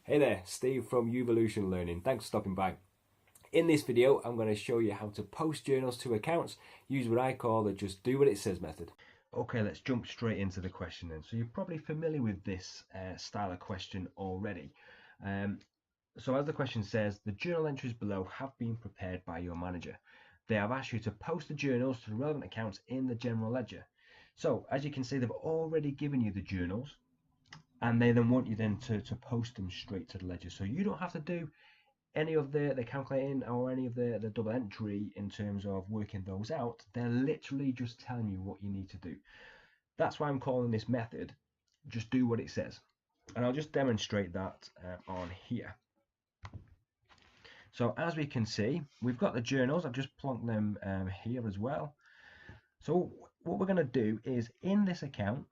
Hey there, Steve from YOUvolution Learning. Thanks for stopping by. In this video, I'm going to show you how to post journals to accounts. Use what I call the just do what it says method. Okay, let's jump straight into the question then. So you're probably familiar with this style of question already. So as the question says, the journal entries below have been prepared by your manager. They have asked you to post the journals to the relevant accounts in the general ledger. So as you can see, they've already given you the journals, and they then want you then to post them straight to the ledger. So you don't have to do any of the calculating or any of the double entry in terms of working those out. They're literally just telling you what you need to do. That's why I'm calling this method just do what it says. And I'll just demonstrate that on here. So as we can see, we've got the journals. I've just plunked them here as well. So what we're going to do is in this account,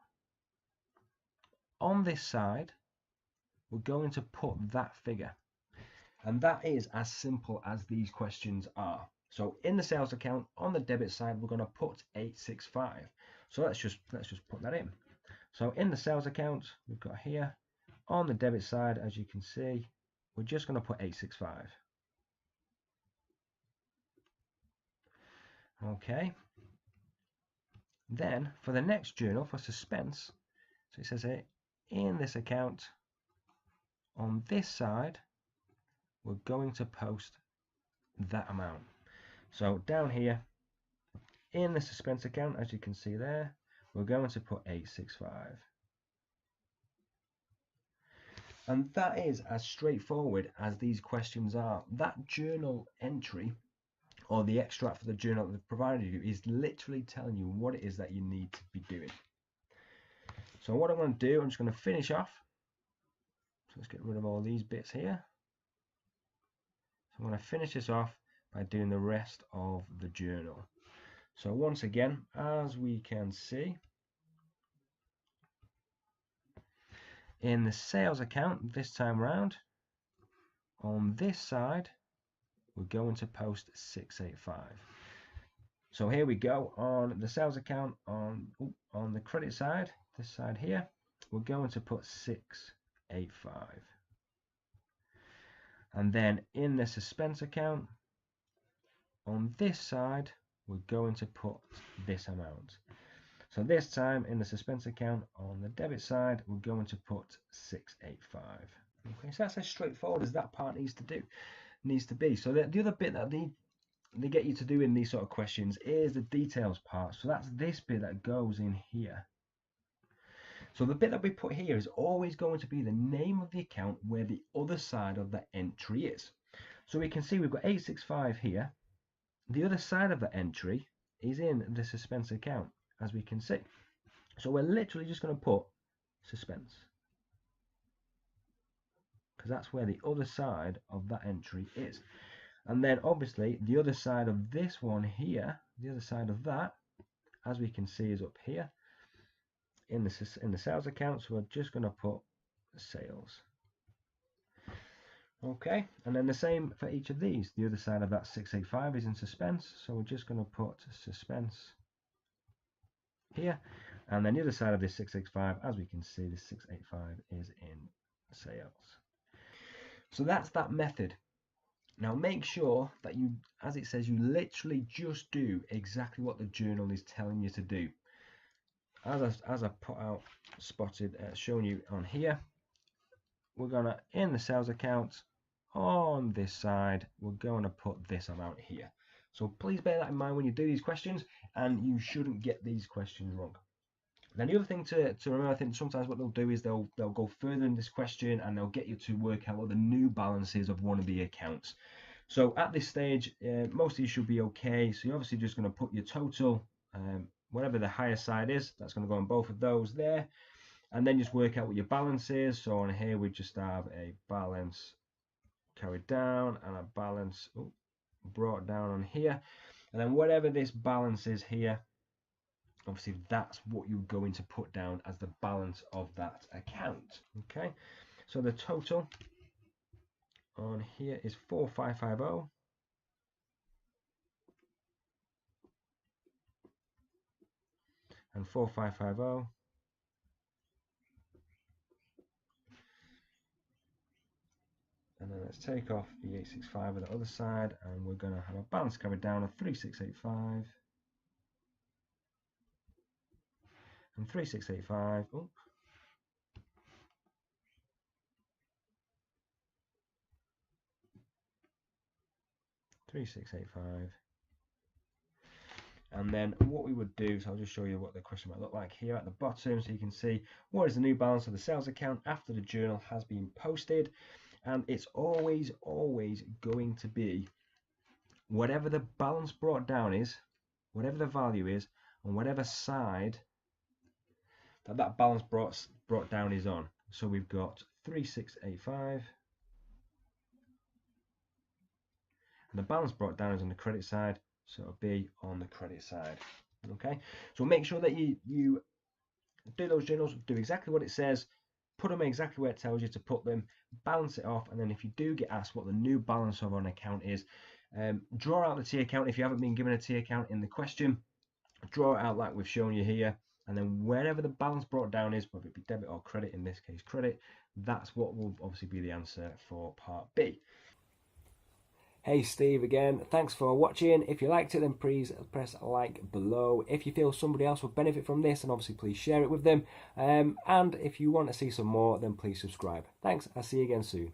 on this side, we're going to put that figure. And that is as simple as these questions are. So in the sales account, on the debit side, we're going to put 865. So let's just put that in. So in the sales account, we've got here, on the debit side, as you can see, we're just going to put 865. Okay. Then for the next journal, for suspense, so it says here, in this account, on this side, we're going to post that amount. So down here, in the suspense account, as you can see there, we're going to put 865. And that is as straightforward as these questions are. That journal entry, or the extract for the journal that they've provided you, is literally telling you what it is that you need to be doing. So what I'm going to do, I'm just going to finish off. So let's get rid of all these bits here. So I'm going to finish this off by doing the rest of the journal. So once again, as we can see, in the sales account this time round, on this side, we're going to post 685. So here we go on the sales account on the credit side, this side here, we're going to put 685. And then in the suspense account, on this side, we're going to put this amount. So this time in the suspense account on the debit side, we're going to put 685. Okay, so that's as straightforward as that part needs to be. So the other bit that they get you to do in these sort of questions is the details part. So that's this bit that goes in here. So the bit that we put here is always going to be the name of the account where the other side of the entry is. So we can see we've got 865 here. The other side of the entry is in the suspense account, as we can see. So we're literally just going to put suspense, because that's where the other side of that entry is. And then obviously the other side of this one here, the other side of that, as we can see, is up here in the sales account. So we're just going to put sales. Okay, and then the same for each of these. The other side of that 685 is in suspense, so we're just going to put suspense here. And then the other side of this 665, as we can see, this 685 is in sales. So that's that method. Now make sure that you, as it says, you literally just do exactly what the journal is telling you to do. As I put out, spotted, showing you on here, we're gonna, in the sales account, on this side, we're going to put this amount here. So please bear that in mind when you do these questions, and you shouldn't get these questions wrong. Then the other thing to remember, I think sometimes what they'll do is they'll go further in this question and they'll get you to work out what the new balance is of one of the accounts. So at this stage, most of you should be okay. So you're obviously just going to put your total, whatever the higher side is, that's going to go on both of those there. And then just work out what your balance is. So on here, we just have a balance carried down and a balance brought down on here. And then whatever this balance is here, obviously that's what you're going to put down as the balance of that account. Okay, so the total on here is 4550. And 4550. let's take off the 865 on the other side, and we're going to have a balance carried down of 3685 and 3685. Oh, 3685. And then what we would do, so I'll just show you what the question might look like here at the bottom, so you can see what is the new balance of the sales account after the journal has been posted. And it's always going to be whatever the balance brought down is, whatever the value is, on whatever side that balance brought down is on. So we've got 3685, and the balance brought down is on the credit side, so it'll be on the credit side. Okay, so make sure that you do those journals, do exactly what it says, put them exactly where it tells you to put them, balance it off, and then if you do get asked what the new balance of an account is, draw out the T account. If you haven't been given a T account in the question, draw it out like we've shown you here, and then wherever the balance brought down is, whether it be debit or credit, in this case credit, that's what will obviously be the answer for part B. Hey, Steve again. Thanks for watching. If you liked it, then please press like below. If you feel somebody else would benefit from this, then obviously please share it with them. And if you want to see some more, then please subscribe. Thanks. I'll see you again soon.